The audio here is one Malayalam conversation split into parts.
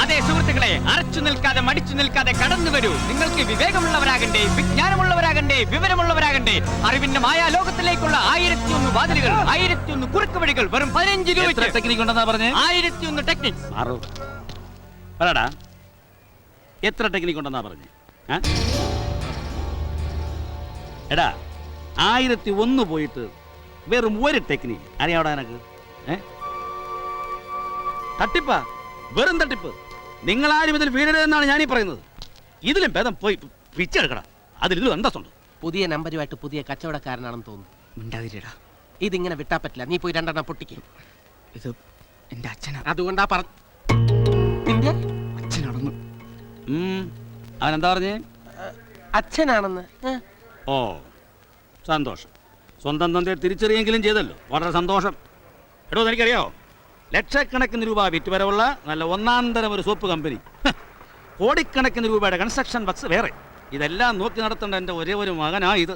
അതേ സുഹൃത്തുക്കളെ, അറച്ചു നിൽക്കാതെ മടിച്ചു നിൽക്കാതെ കടന്നു വരൂ. നിങ്ങൾക്ക് വിവേകമുള്ളവരാകണ്ടേ, വിജ്ഞാനമുള്ളവരാകണ്ടേ, വിവരമുള്ളവരാകണ്ടേ. അറിവിന്റെ മായാ ലോകത്തിലേക്കുള്ള 1001 വാതിലുകൾ, 1001 കുറുക്ക് വഴികൾ, വെറും 15 രൂപ. ടെക്നിക് ഉണ്ടെന്നാ പറഞ്ഞേ? 1001 ടെക്നിക്സ്. പറടാ, എത്ര ടെക്നിക് ഉണ്ടെന്നാ പറഞ്ഞേ? എടാ, 1001 പോയിട്ട് വെറും ഒരു ടെക്നിക്ക് അറിയാവടാ എനക്ക്? തട്ടിപ്പാ, വെറും തട്ടിപ്പ്. നിങ്ങളാരും ഇതിൽ വീഴരുതെന്നാണ് ഞാനീ പറയുന്നത്. ഇതിലും ഭേദം പോയി പിച്ചെടുക്കണം. അതിൽ അന്തസ്സുണ്ട്. പുതിയ നമ്പരുമായിട്ട് പുതിയ കച്ചവടക്കാരനാണെന്ന് തോന്നുന്നു. ഇതിങ്ങനെ വിട്ടാ പറ്റില്ല. നീ പോയി 2 പൊട്ടിക്കും. ഇത് എന്റെ അച്ഛനാ. അതുകൊണ്ടാ നിന്റെ അച്ഛനാണെന്ന്. അവനെന്താ പറഞ്ഞേ? അച്ഛനാണെന്ന്. ഓ, സന്തോഷം. സ്വന്തം തന്തയെ തിരിച്ചറിയെങ്കിലും ചെയ്തല്ലോ, വളരെ സന്തോഷം. എടോ, എനിക്കറിയാമോ, ലക്ഷക്കണക്കിന് രൂപ വിറ്റുവരവുള്ള നല്ല ഒന്നാം തരം ഒരു സോപ്പ് കമ്പനി, കോടിക്കണക്കിന് രൂപയുടെ കൺസ്ട്രക്ഷൻ വർക്ക്സ് വേറെ, ഇതെല്ലാം നോക്കി നടത്തേണ്ട എൻ്റെ ഒരേ ഒരു മകനാ ഇത്.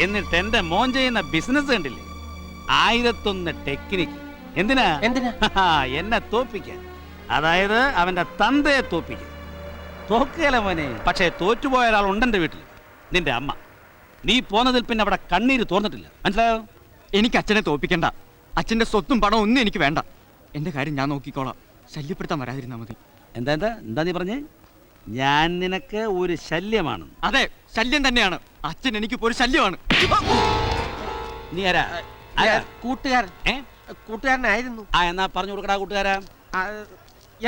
എന്നിട്ട് എൻ്റെ മോൻ ചെയ്യുന്ന ബിസിനസ് കണ്ടില്ലേ? 1001 ടെക്നിക്ക്. എന്തിനാ? എന്നെ തോപ്പിക്കാൻ. അതായത് അവന്റെ തന്തയെ തോപ്പിക്കാൻ. തോക്കുകയല്ല മോനെ, പക്ഷേ തോറ്റുപോയ ഒരാൾ ഉണ്ടെന്റെ വീട്ടിൽ, നിന്റെ അമ്മ. നീ പോന്നതിൽ പിന്നെ അവിടെ കണ്ണീര് തോർന്നിട്ടില്ല, മനസ്സിലായോ? എനിക്ക് അച്ഛനെ തോപ്പിക്കണ്ട. അച്ഛന്റെ സ്വത്തും പണവും ഒന്നും എനിക്ക് വേണ്ട. എന്റെ കാര്യം ഞാൻ നോക്കിക്കോളാം. ശല്യപ്പെടുത്താൻ വരാതിരുന്നാ മതി. എന്താ നീ പറഞ്ഞേ? ഞാൻ നിനക്ക് ഒരു ശല്യമാണ്? അതെ, ശല്യം തന്നെയാണ്. അച്ഛൻ എനിക്കിപ്പോ ഒരു ശല്യമാണ്. നീ ആരാ? കൂട്ടുകാരനായിരുന്നു. എന്നാ പറഞ്ഞു കൊടുക്കടാ കൂട്ടുകാരാ.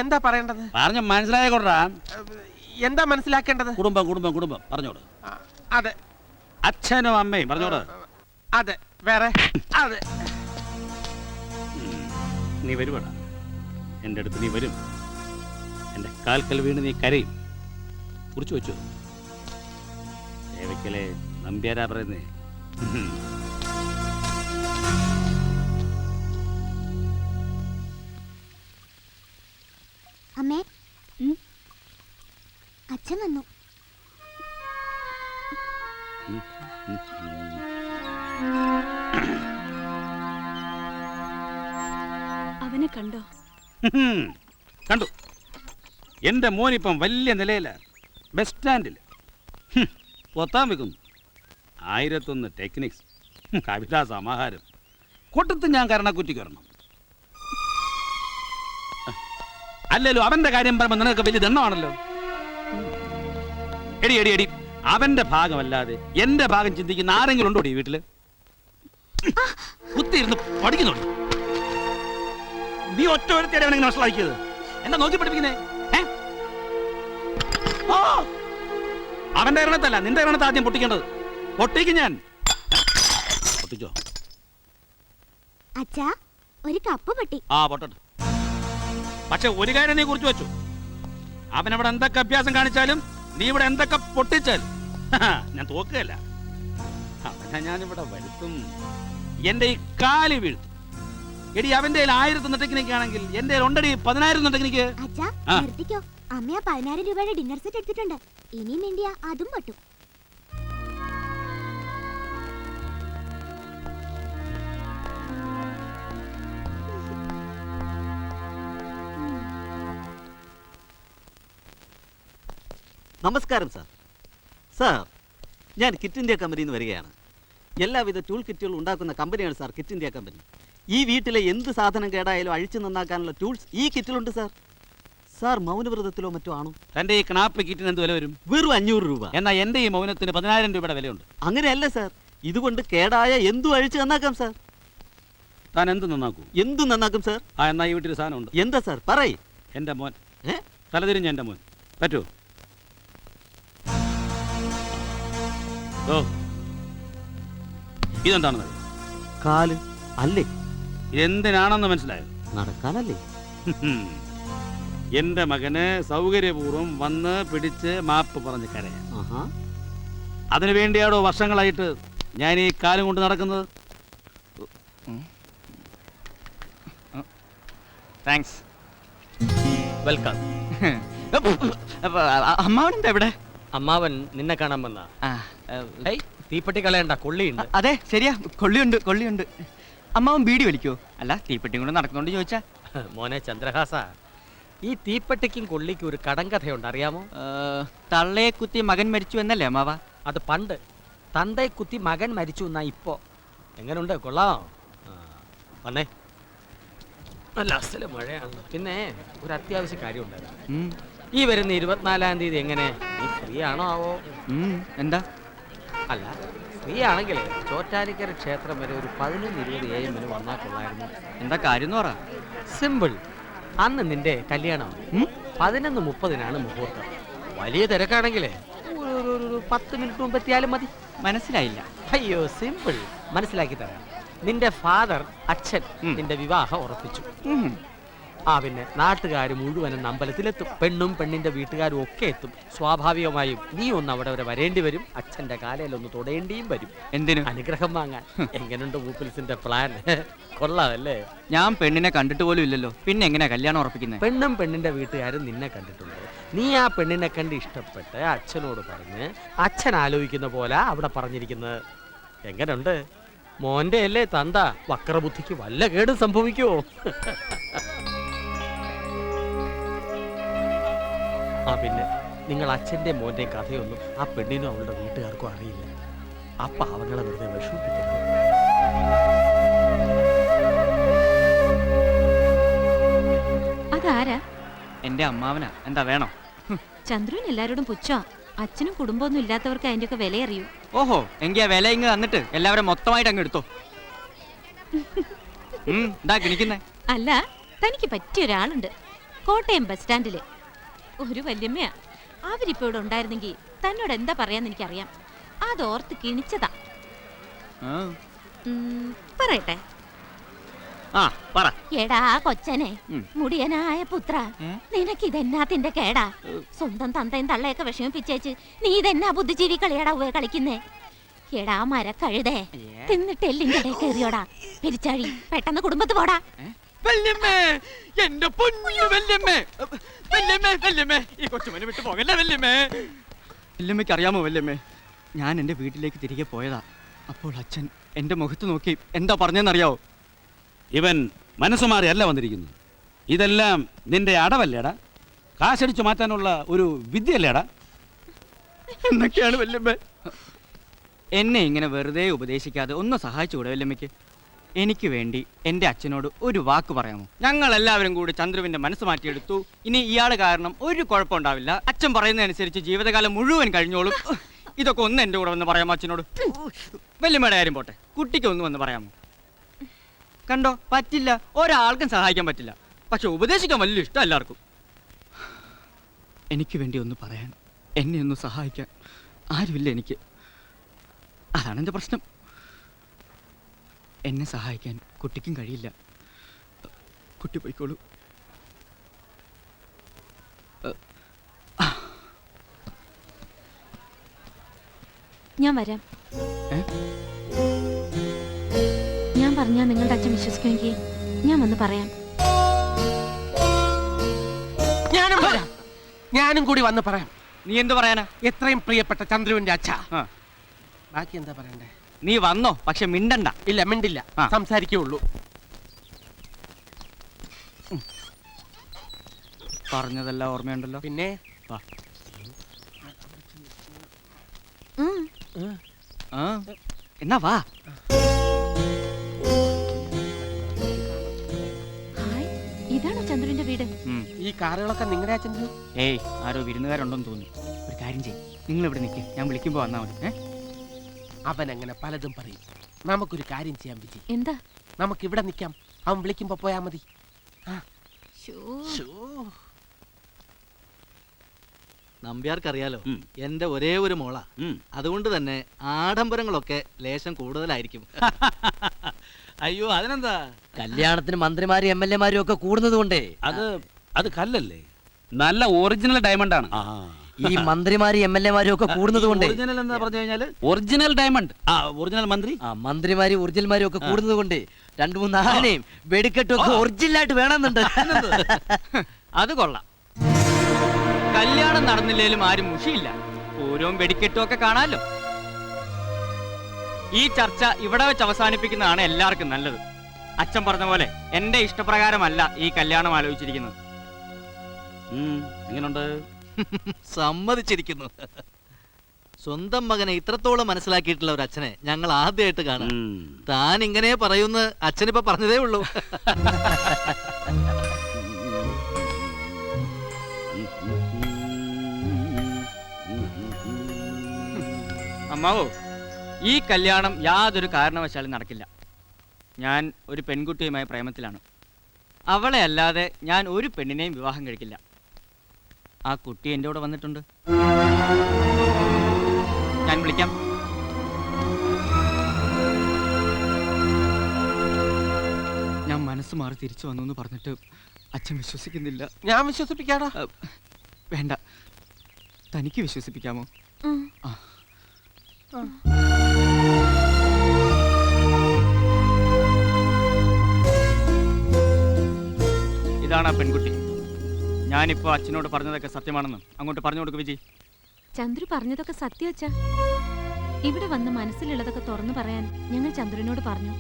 എന്താ പറയേണ്ടത്? പറഞ്ഞു മനസ്സിലായ കൊടുറാ. എന്താ മനസ്സിലാക്കേണ്ടത്? കുടുംബം കുടുംബം കുടുംബം പറഞ്ഞോട്. അതെ. അച്ഛനും അമ്മയും പറഞ്ഞോട്. അതെ. വേറെ? അതെ. നീ വരുവാടാ, എൻ്റെ അടുത്ത് നീ വരും. എൻ്റെ കാൽക്കൽ വീണ് നീ കരയും. കുറിച്ചു വെച്ചു. ദേവയ്ക്കലെ നമ്പ്യാരാ പറയുന്നേ. അമ്മേ, അച്ഛൻ വന്നു. അവനെ കണ്ടോ? കണ്ടു. എന്റെ മോനിപ്പം വലിയ നിലയില, ബസ് സ്റ്റാൻഡിൽ പൊത്താൻ വെക്കുന്നു. 1001 ടെക്നിക്സ്, കവിതാ സമാഹാരം. കൊട്ടത്ത് ഞാൻ കരണക്കുറ്റിക്ക് വരണം. അല്ലല്ലോ, അവന്റെ കാര്യം പറയുമ്പോൾ നിനക്ക് വലിയ ദണ്ണമാണല്ലോ. എടി എടി എടി, അവന്റെ ഭാഗമല്ലാതെ എന്റെ ഭാഗം ചിന്തിക്കുന്ന ആരെങ്കിലും ഉണ്ടോ ഈ വീട്ടില്? കുത്തിയിരുന്ന് പഠിക്കുന്നുണ്ട്. നീ ഒറ്റ ഒരുത്തേടെ അവനെങ്ങനെ മനസ്സിലാക്കിയത്? എന്താ നോക്കി പഠിപ്പിക്കുന്നേ? അവന്റെ എണ്ണത്തല്ല, നിന്റെ എണ്ണത്തെ ആദ്യം പൊട്ടിക്കേണ്ടത്. പൊട്ടിക്കും ഞാൻ. പൊട്ടിച്ചോ? അച്ഛാ, ഒരു കപ്പ് പൊട്ടി. പൊട്ടട്ടെ. പക്ഷെ ഒരു കാര്യം നീ കുറിച്ച് വെച്ചു. അവനവിടെ എന്തൊക്കെ അഭ്യാസം കാണിച്ചാലും, നീ ഇവിടെ എന്തൊക്കെ പൊട്ടിച്ചാലും ഞാൻ തോക്കുകയല്ല. അവനെ ഞാനിവിടെ വരുത്തും. എന്റെ ഈ കാലി വീഴ്ത്തും. എടി, അവന്റെ 1001 ടെക്നിക്ക് ആണെങ്കിൽ എന്റെ ഉണ്ടടി 10,000 ടെക്നിക്ക്. അച്ഛാ, നിർത്തിക്കോ. അമ്മ 10,000 രൂപയുടെ ഡിന്നർ സെറ്റ് എടുത്തിട്ടുണ്ട്. ഇനിയും വേണ്ടിയാ അതും പൊട്ടും. നമസ്കാരം സാർ. സാർ, ഞാൻ കിറ്റ് ഇന്ത്യ കമ്പനിയിൽ നിന്ന് വരികയാണ്. എല്ലാവിധ ടൂൾ കിറ്റുകളും ഉണ്ടാക്കുന്ന കമ്പനിയാണ് സാർ കിറ്റ് ഇന്ത്യ കമ്പനി. ഈ വീട്ടിലെ എന്ത് സാധനം കേടായാലും അഴിച്ചു നന്നാക്കാനുള്ള ടൂൾസ് ഈ കിറ്റിലുണ്ട് സാർ. സാർ മൗനവ്രതത്തിലോ മറ്റോ ആണോ? തന്റെ ഈ കണാപ്പ് കിറ്റിന് എന്ത് വില വരും? വെറും 500 രൂപ. എന്നാൽ എന്റെ ഈ മൗനത്തിന് 10,000 രൂപയുടെ വിലയുണ്ട്. അങ്ങനെയല്ല സാർ, ഇതുകൊണ്ട് കേടായ എന്തും അഴിച്ചു നന്നാക്കാം സാർ. താൻ എന്ത് നന്നാക്കൂ? എന്തും നന്നാക്കും സാർ. എന്നാ ഈ വീട്ടിൽ സാധനം ഉണ്ട്. എന്താ സാർ? പറയ്. എന്റെ മോൻ. തലതിരിഞ്ഞ എന്റെ മോൻ. പറ്റുമോ? ഇതെന്താണെന്ന്? കാല് അല്ലേ? എന്തിനാണെന്ന് മനസ്സിലായോ? നടക്കാനല്ലേ? എന്റെ മകന് സൗകര്യപൂർവ്വം വന്ന് പിടിച്ച് മാപ്പ് പറഞ്ഞ് കരയാൻ. അതിനു വേണ്ടിയാണോ വർഷങ്ങളായിട്ട് ഞാൻ ഈ കാലം കൊണ്ട് നടക്കുന്നത്? Thanks, welcome. അമ്മാവനെന്താ ഇവിടെ? അമ്മാവൻ നിന്നെ കാണാൻ വന്ന. തീപ്പെട്ടി കളയണ്ട, കൊള്ളിയുണ്ട്. അതെ, ശരിയാ, കൊള്ളിയുണ്ട്. അമ്മാവൻ ബീഡി വലിക്കോ? അല്ല തീപ്പെട്ടി കൊണ്ട് നടക്കുന്നോണ്ട് ചോദിച്ചാ. മോനെ ചന്ദ്രഹാസ, ഈ തീപ്പെട്ടിക്കും കൊള്ളിക്കും ഒരു കടങ്കഥയുണ്ട്, അറിയാമോ? തള്ളയെ കുത്തി മകൻ മരിച്ചു എന്നല്ലേ അമ്മാവ? അത് പണ്ട്. തന്തയെ കുത്തി മകൻ മരിച്ചു എന്നാ ഇപ്പോ. എങ്ങനുണ്ട്, കൊള്ളാം? വന്നേ. നല്ല അസല് മഴയാണ്. പിന്നെ ഒരു അത്യാവശ്യ കാര്യം ഉണ്ടായിരുന്നു. ഈ വരുന്ന 24-ാം തീയതി എങ്ങനെ, നീ ഫ്രീ ആണോ ആവോ? എന്താ? അല്ല, ഫ്രീ ആണെങ്കിലേ ചോറ്റാനിക്കര ക്ഷേത്രം വരെ ഒരു 11:20 AM വന്നാൽ കൊള്ളായിരുന്നു. എന്താ കാര്യം എന്ന് പറ. സിമ്പിൾ. അന്ന് നിന്റെ കല്യാണം 11:30 മുഹൂർത്തം. വലിയ തിരക്കാണെങ്കിലേ ഒരു 10 മിനിറ്റ് മുമ്പ് എത്തിയാലും മതി. മനസ്സിലായില്ല. അയ്യോ, സിമ്പിൾ. മനസ്സിലാക്കി തരാം. നിന്റെ ഫാദർ, അച്ഛൻ നിന്റെ വിവാഹം ഉറപ്പിച്ചു. പിന്നെ നാട്ടുകാർ മുഴുവനും അമ്പലത്തിലെത്തും. പെണ്ണും പെണ്ണിന്റെ വീട്ടുകാരും ഒക്കെ എത്തും. സ്വാഭാവികമായും നീ ഒന്ന് അവിടെ വരെ വരേണ്ടി വരും. അച്ഛന്റെ കാലയിലൊന്ന് തൊടേണ്ടിയും വരും. എന്തിനു? അനുഗ്രഹം വാങ്ങാൻ. എങ്ങനെയുണ്ട് വൂപ്പിൽസിന്റെ പ്ലാൻ? കൊള്ളാമല്ലേ? ഞാൻ പെണ്ണിനെ കണ്ടിട്ട് പോലും ഇല്ലല്ലോ, പിന്നെ എങ്ങനെയാ കല്യാണം ഉറപ്പിക്കുന്നത്? പെണ്ണും പെണ്ണിന്റെ വീട്ടുകാരും നിന്നെ കണ്ടിട്ടുണ്ട്. നീ ആ പെണ്ണിനെ കണ്ട് ഇഷ്ടപ്പെട്ട് അച്ഛനോട് പറഞ്ഞ് അച്ഛൻ ആലോചിക്കുന്ന പോലെ അവിടെ പറഞ്ഞിരിക്കുന്നത്. എങ്ങനെയുണ്ട്? മോന്റെ അല്ലേ തന്ത? വക്രബുദ്ധിക്ക് വല്ല കേടും സംഭവിക്കുമോ? പിന്നെ നിങ്ങൾ അച്ഛന്റെ മോന്റെ കഥയൊന്നും ആ പെണ്ണിനും അവളുടെ വീട്ടുകാർക്കും അറിയില്ല. അപ്പ അവങ്ങളെ വെറുതെ വിഷമിപ്പിക്കരുത്. അതാരാ? എന്റെ അമ്മാവനാ. എന്താ വേണോ? ചന്ദ്രൻ എല്ലാരോടും പുച്ഛാ. അച്ഛനും കുടുംബമൊന്നും ഇല്ലാത്തവർക്ക് അതിന്റെ ഒക്കെ വില അറിയൂ. ഓഹോ, എങ്കിൽ ആ വില ഇങ്ങ് തന്നിട്ട് എല്ലാവരും മൊത്തമായിട്ട് അങ്ങ് എടുത്തോ. എന്താ കിണിക്കുന്നേ? അല്ല, തനിക്ക് പറ്റിയ ഒരാളുണ്ട് കോട്ടയം ബസ് സ്റ്റാൻഡില്. ഒരു വല്യമ്മയാ. അവരിപ്പോ ഇവിടെ ഉണ്ടായിരുന്നെങ്കിൽ തന്നോട് എന്താ പറയാന്ന് എനിക്കറിയാം. അതോർത്ത് കിണിച്ചതാ. പറയട്ടെ? പറ. എടാ കൊച്ചനെ, മുടിയനായ പുത്ര, നിനക്ക് ഇതെന്നാത്തിന്റെ കേടാ? സ്വന്തം തന്തയും തള്ളയൊക്കെ വിഷമിപ്പിച്ചേച്ച് നീ ഇതെന്നാ ബുദ്ധിജീവി കളിയാടാ കളിക്കുന്നേ? എടാ മരക്കഴുതേ, തിന്നിട്ട് എല്ലിന്റെ ഇടയിൽ കയറിയോടാ പെരിച്ചാഴി. പെട്ടെന്ന് കുടുംബത്ത് പോടാ. വല്യമ്മേ, എന്റെ പൊന്നു വല്യമ്മേ, വല്യമ്മേ, വല്യമ്മേ, ഈ കൊച്ചുമനെ വിട്ടു പോകല്ലേ വല്യമ്മേ. വല്യമ്മയ്ക്ക് അറിയാമോ വല്യമ്മേ, ഞാൻ എന്റെ വീട്ടിലേക്ക് തിരികെ പോയതാ. അപ്പോൾ അച്ഛൻ എന്റെ മുഖത്ത് നോക്കി എന്താ പറഞ്ഞെന്നറിയാവോ? ഇവൻ മനസ്സുമാറിയല്ല വന്നിരിക്കുന്നത്. ഇതെല്ലാം നിന്റെ അടവല്ലേടാ? കാശടിച്ചു മാറ്റാനുള്ള ഒരു വിദ്യല്ലേടാ? എന്നൊക്കെയാണ് വല്യമ്മേ. എന്നെ ഇങ്ങനെ വെറുതെ ഉപദേശിക്കാതെ ഒന്ന് സഹായിച്ചുകൂടെ വല്യമ്മയ്ക്ക്? എനിക്ക് വേണ്ടി എൻ്റെ അച്ഛനോട് ഒരു വാക്ക് പറയാമോ? ഞങ്ങൾ എല്ലാവരും കൂടി ചന്ദ്രുവിന്റെ മനസ്സ് മാറ്റിയെടുത്തു. ഇനി ഇയാൾ കാരണം ഒരു കുഴപ്പമുണ്ടാവില്ല. അച്ഛൻ പറയുന്നതനുസരിച്ച് ജീവിതകാലം മുഴുവൻ കഴിഞ്ഞോളും. ഇതൊക്കെ ഒന്ന് എൻ്റെ കൂടെ വന്ന് പറയാമോ അച്ഛനോട്? വല്യമ്മയുടെ കാര്യം പോട്ടെ, കുട്ടിക്ക് ഒന്ന് വന്ന് പറയാമോ? കണ്ടോ, പറ്റില്ല. ഒരാൾക്കും സഹായിക്കാൻ പറ്റില്ല. പക്ഷെ ഉപദേശിക്കാൻ വലിയ ഇഷ്ടം എല്ലാവർക്കും. എനിക്ക് വേണ്ടി ഒന്ന് പറയാൻ, എന്നെ ഒന്ന് സഹായിക്കാൻ ആരുമില്ല എനിക്ക്. അതാണ് എൻ്റെ പ്രശ്നം. എന്നെ സഹായിക്കാൻ കുട്ടിക്കും കഴിയില്ല. കുട്ടി പോയിക്കോളൂ. ഞാൻ വരാം. ഞാൻ പറഞ്ഞാ നിങ്ങളുടെ അച്ഛൻ വിശ്വസിക്കുമെങ്കിൽ ഞാൻ വന്ന് പറയാം. ഞാനും വരാം. ഞാനും കൂടി വന്ന് പറയാം. നീ എന്ത് പറയാനാ? എത്രയും പ്രിയപ്പെട്ട ചന്ദ്രുവിന്റെ അച്ഛ. ബാക്കി എന്താ പറയണ്ടേ? നീ വന്നോ, പക്ഷെ മിണ്ടണ്ട. ഇല്ല, മിണ്ടില്ല. സംസാരിക്കുള്ളൂ. പറഞ്ഞതെല്ലാം ഓർമ്മയുണ്ടല്ലോ. പിന്നെ എന്നാ വാ. ഹായ്, ഇതാണോ ചന്ദ്രന്റെ വീട്? ഈ കാറുകളൊക്കെ നിങ്ങളുടെ അച്ഛൻ്റെ? ഏയ്, ആരോ വിരുന്നുകാരുണ്ടോന്ന് തോന്നുന്നു. ഒരു കാര്യം ചെയ്യും, നിങ്ങൾ ഇവിടെ നിൽക്കുക, ഞാൻ വിളിക്കുമ്പോ വന്നാ മതി. അവൻ അങ്ങനെ പലതും പറയും. നമുക്കൊരു കാര്യം ചെയ്യാൻ വിജി. എന്താ? നമുക്ക് ഇവിടെ നിൽക്കാം. അവൻ വിളിക്കുമ്പോ പോയാ മതി. നമ്പ്യാർക്കറിയാലോ, എന്റെ ഒരേ ഒരു മോളാ. അതുകൊണ്ട് തന്നെ ആഡംബരങ്ങളൊക്കെ ലേശം കൂടുതലായിരിക്കും. അയ്യോ, അതിനെന്താ? കല്യാണത്തിന് മന്ത്രിമാരും MLA മാരും ഒക്കെ കൂടുന്നത് കൊണ്ടേ. അത് കല്ലല്ലേ, നല്ല ഒറിജിനൽ ഡയമണ്ട് ആണ്. ഈ മന്ത്രിമാരും MLA മാരും ഒക്കെ കൂടുന്നത് കൊണ്ടേ. ഒറിജിനൽ എന്താ പറഞ്ഞു കഴിഞ്ഞാല് ഒറിജിനൽ ഡയമണ്ട്. ഒറിജിനൽ മന്ത്രി. മന്ത്രിമാരും ഒറിജിനൽമാരും ഒക്കെ കൂടുന്നത് കൊണ്ടേ 2-3 ആനയും വെടിക്കെട്ടും ഒക്കെ ഒറിജിനലായിട്ട് വേണമെന്നുണ്ട്. അത് കൊള്ളാം. കല്യാണം നടന്നില്ലേലും ആരും മുഷിയില്ല. ഓരോ വെടിക്കെട്ടും ഒക്കെ കാണാലോ. ഈ ചർച്ച ഇവിടെ വെച്ച് അവസാനിപ്പിക്കുന്നതാണ് എല്ലാവർക്കും നല്ലത്. അച്ഛൻ പറഞ്ഞ പോലെ എന്റെ ഇഷ്ടപ്രകാരമല്ല ഈ കല്യാണം ആലോചിച്ചിരിക്കുന്നത്. എങ്ങനുണ്ട്? സമ്മതിച്ചിരിക്കുന്നു. സ്വന്തം മകനെ ഇത്രത്തോളം മനസ്സിലാക്കിയിട്ടുള്ള ഒരു അച്ഛനെ ഞങ്ങൾ ആദ്യമായിട്ട് കാണാം. താൻ ഇങ്ങനെ പറയുന്ന അച്ഛനിപ്പോ പറഞ്ഞതേ ഉള്ളൂ. അമ്മാവോ, ഈ കല്യാണം യാതൊരു കാരണവശാലും നടക്കില്ല. ഞാൻ ഒരു പെൺകുട്ടിയുമായി പ്രേമത്തിലാണ്. അവളെ അല്ലാതെ ഞാൻ ഒരു പെണ്ണിനെയും വിവാഹം കഴിക്കില്ല. ആ കുട്ടി എൻ്റെ കൂടെ വന്നിട്ടുണ്ട്. ഞാൻ വിളിക്കാം. ഞാൻ മനസ്സ് മാറി തിരിച്ചു വന്നു എന്ന് പറഞ്ഞിട്ട് അച്ഛൻ വിശ്വസിക്കുന്നില്ല. ഞാൻ വിശ്വസിപ്പിക്കാടാ. വേണ്ട, തനിക്ക് വിശ്വസിപ്പിക്കാമോ? ആ. ഇതാണ് ആ പെൺകുട്ടി. ഞാനിപ്പോ അച്ഛനോട് പറഞ്ഞതൊക്കെ സത്യമാണെന്ന് അങ്ങോട്ട് പറഞ്ഞു കൊടുക്കും വിജയ്. ചന്ദ്രു പറഞ്ഞതൊക്കെ സത്യം അച്ഛാ. ഇവിടെ വന്ന് മനസ്സിലുള്ളതൊക്കെ തുറന്നു പറയാൻ ഞങ്ങൾ ചന്ദ്രനോട് പറഞ്ഞു.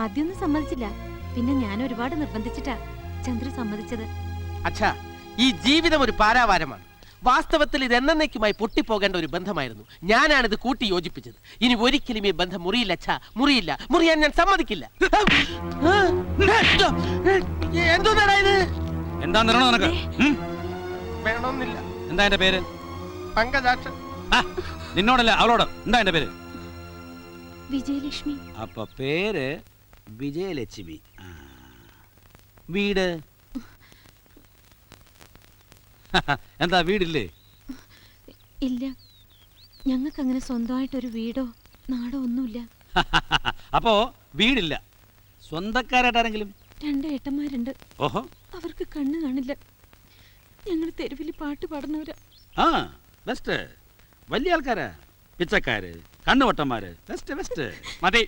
ആദ്യമൊന്നും സമ്മതിച്ചില്ല, പിന്നെ ഞാൻ ഒരുപാട് നിർബന്ധിച്ചിട്ടാ ചന്ദ്രു സമ്മതിച്ചത്. അച്ഛാ, ഈ ജീവിതം ഒരു പാരാവാരമാണ്. വാസ്തവത്തിൽ ഇത് എന്നേക്കുമായി പൊട്ടിപ്പോകേണ്ട ഒരു ബന്ധമായിരുന്നു. ഞാനാണിത് കൂട്ടി യോജിപ്പിച്ചത്. ഇനി ഒരിക്കലും ഈ ബന്ധം മുറിയില്ല അച്ഛാ, മുറിയില്ല. മുറിയാൻ ഞാൻ സമ്മതിക്കില്ല. എന്തോന്നാടാ ഇത്? എന്താ നിറണോ നിനക്ക്? വേണമെന്നില്ല. എന്താ എന്റെ പേര്? പങ്കജാക്ഷൻ. നിന്നോടല്ല, അവളോട്. എന്താ എന്റെ പേര്? വിജയലക്ഷ്മി. അപ്പൊ പേര് വിജയലക്ഷ്മി. വീട് എന്താ വീടില്ലേ? ഇല്ല, ഞങ്ങൾക്ക് അങ്ങനെ സ്വന്തമായിട്ടൊരു വീടോ നാടോ ഒന്നുമില്ല. അപ്പോ വീടില്ല. സ്വന്തക്കാരായിട്ട് ആരെങ്കിലും? 2 ഏട്ടന്മാരുണ്ട്. ഓഹോ, അവർക്ക് കണ്ണ് കാണില്ല. ഞങ്ങൾ തെരുവിൽ പാട്ട് പാടുന്നവരാ. ആ ബെസ്റ്റ്. വലിയ ആൾക്കാരാ, പിച്ചക്കാര്, കണ്ണുവട്ടന്മാര്. Best best. മതി,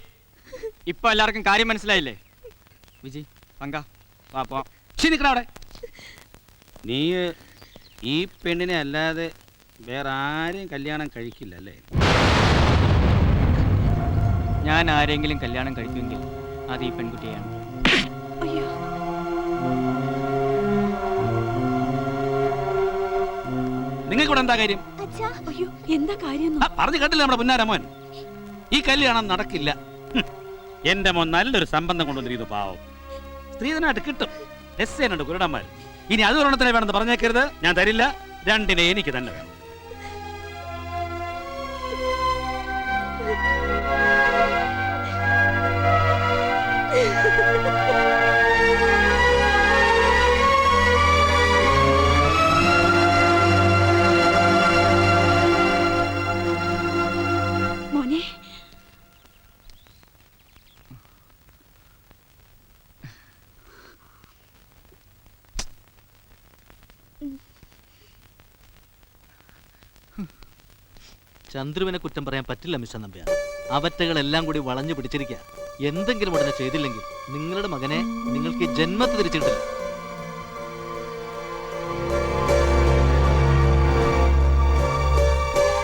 ഇപ്പൊ എല്ലാവർക്കും കാര്യം മനസ്സിലായില്ലേ? വിജയ്, പങ്ക, വാ പോവാം. നിക്കട അവിടെ. നീ ഈ പെണ്ണിനെ അല്ലാതെ വേറെ ആരെയും കല്യാണം കഴിക്കില്ല അല്ലേ? ഞാൻ ആരെങ്കിലും കല്യാണം കഴിക്കുമെങ്കിൽ അത് ഈ പെൺകുട്ടിയാണ്. നിങ്ങൾക്കൂടെ എന്താ കാര്യം? അയ്യോ, എന്താ കാര്യം? പറഞ്ഞു കേട്ടില്ല നമ്മുടെ പുന്നാര മോൻ. ഈ കല്യാണം നടക്കില്ല. എന്റെ മോൻ നല്ലൊരു സംബന്ധം കൊണ്ടുവന്നിരിക്കുന്നു. പാവം സ്ത്രീധനായിട്ട് കിട്ടും. എസ്സേനുണ്ട് കുരുടന്മാർ. ഇനി അത് ഒരെണ്ണത്തിനെ വേണമെന്ന് പറഞ്ഞേക്കരുത്. ഞാൻ തരില്ല. 2 എനിക്ക് തന്നെ വേണം. മോനെ, ചന്ദ്രുവിനെ കുറ്റം പറയാൻ പറ്റില്ല മിസ്റ്റർ നമ്പ്യാർ. അവറ്റകളെല്ലാം കൂടി വളഞ്ഞു പിടിച്ചിരിക്കുക. എന്തെങ്കിലും ഉടനെ ചെയ്തില്ലെങ്കിൽ നിങ്ങളുടെ മകനെ നിങ്ങൾക്ക് ജന്മത്ത് തിരിച്ചിട്ടില്ല.